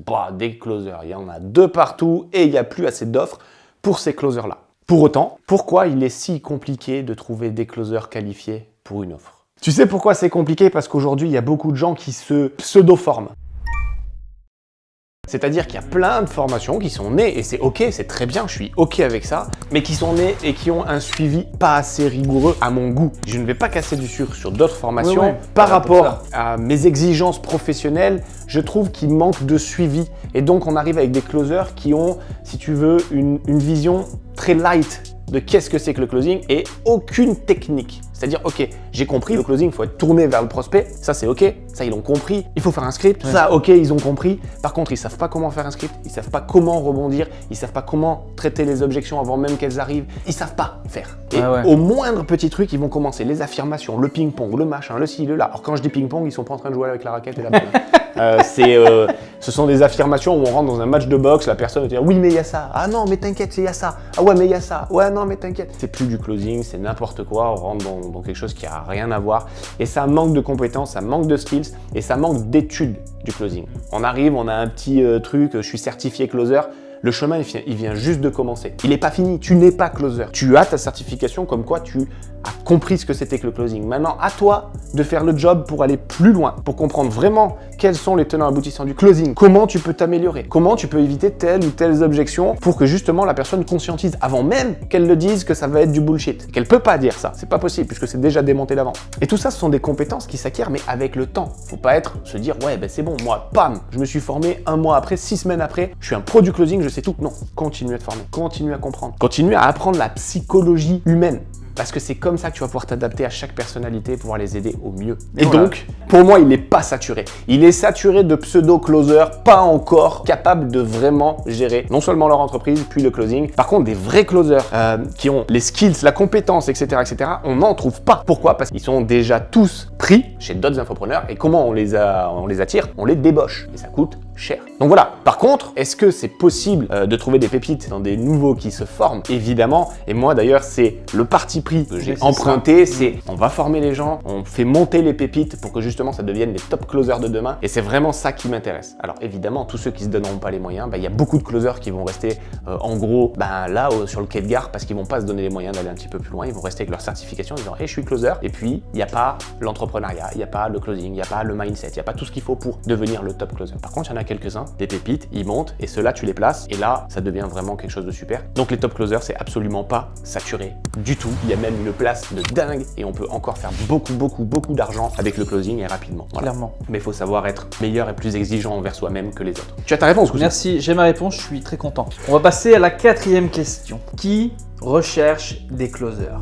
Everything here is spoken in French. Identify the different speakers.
Speaker 1: bah, des closers, il y en a de partout et il n'y a plus assez d'offres pour ces closers-là. Pour autant, pourquoi il est si compliqué de trouver des closers qualifiés pour une offre? Tu sais pourquoi c'est compliqué? Parce qu'aujourd'hui, il y a beaucoup de gens qui se pseudo-forment. C'est-à-dire qu'il y a plein de formations qui sont nées, et c'est ok, c'est très bien, je suis ok avec ça, mais qui sont nées et qui ont un suivi pas assez rigoureux à mon goût. Je ne vais pas casser du sucre sur d'autres formations. Par rapport à mes exigences professionnelles, je trouve qu'il manque de suivi. Et donc on arrive avec des closers qui ont, si tu veux, une vision très light de qu'est-ce que c'est que le closing et aucune technique. C'est-à-dire, ok, j'ai compris, le closing, il faut être tourné vers le prospect, ça c'est ok, ça ils l'ont compris, il faut faire un script, ça ok, ils ont compris. Par contre, ils savent pas comment faire un script, ils savent pas comment rebondir, ils savent pas comment traiter les objections avant même qu'elles arrivent, ils savent pas faire. Et au moindre petit truc, ils vont commencer les affirmations, le ping-pong, le machin, le ci, le là. Alors quand je dis ping-pong, ils sont pas en train de jouer avec la raquette et la balle. Ce sont des affirmations où on rentre dans un match de boxe, la personne va dire oui mais il y a ça, ah non mais t'inquiète, il y a ça, ah ouais mais il y a ça, ouais non mais t'inquiète. C'est plus du closing, c'est n'importe quoi, on rentre dans quelque chose qui a rien à voir et ça manque de compétences, ça manque de skills et ça manque d'études du closing. On arrive, on a un petit truc, je suis certifié closer. Le chemin, il vient juste de commencer. Il n'est pas fini, tu n'es pas closer. Tu as ta certification comme quoi tu as compris ce que c'était que le closing. Maintenant, à toi de faire le job pour aller plus loin, pour comprendre vraiment quels sont les tenants aboutissants du closing, comment tu peux t'améliorer, comment tu peux éviter telle ou telle objection pour que justement la personne conscientise avant même qu'elle le dise que ça va être du bullshit. Qu'elle peut pas dire ça, c'est pas possible puisque c'est déjà démonté d'avant. Et tout ça, ce sont des compétences qui s'acquièrent mais avec le temps. Faut pas se dire ouais ben c'est bon, moi, pam, je me suis formé 1 mois après, 6 semaines après, je suis un pro du closing, je sais tout. Non, continue à te former, continue à comprendre, continue à apprendre la psychologie humaine. Parce que c'est comme ça que tu vas pouvoir t'adapter à chaque personnalité et pouvoir les aider au mieux. Et donc, pour moi, il n'est pas saturé. Il est saturé de pseudo-closers, pas encore capables de vraiment gérer non seulement leur entreprise, puis le closing. Par contre, des vrais closers qui ont les skills, la compétence, etc., on n'en trouve pas. Pourquoi? Parce qu'ils sont déjà tous pris chez d'autres infopreneurs. Et comment on les attire? On les débauche. Et ça coûte cher. Donc voilà. Par contre, est-ce que c'est possible de trouver des pépites dans des nouveaux qui se forment? Évidemment. Et moi, d'ailleurs, c'est le parti pris que j'ai emprunté, c'est on va former les gens, on fait monter les pépites pour que justement ça devienne les top closers de demain et c'est vraiment ça qui m'intéresse. Alors évidemment, tous ceux qui se donneront pas les moyens, il y a beaucoup de closers qui vont rester en gros là sur le quai de gare parce qu'ils vont pas se donner les moyens d'aller un petit peu plus loin, ils vont rester avec leur certification en disant hey, je suis closer et puis il n'y a pas l'entrepreneuriat, il n'y a pas le closing, il n'y a pas le mindset, il n'y a pas tout ce qu'il faut pour devenir le top closer. Par contre, il y en a quelques-uns, des pépites, ils montent et ceux-là tu les places et là ça devient vraiment quelque chose de super. Donc les top closers, c'est absolument pas saturé du tout. Il y a même une place de dingue et on peut encore faire beaucoup d'argent avec le closing et rapidement. Voilà.
Speaker 2: Clairement.
Speaker 1: Mais il faut savoir être meilleur et plus exigeant envers soi-même que les autres. Tu as ta réponse, Cousin?
Speaker 2: Merci, j'ai ma réponse, je suis très content. On va passer à la 4e question. Qui recherche des closers?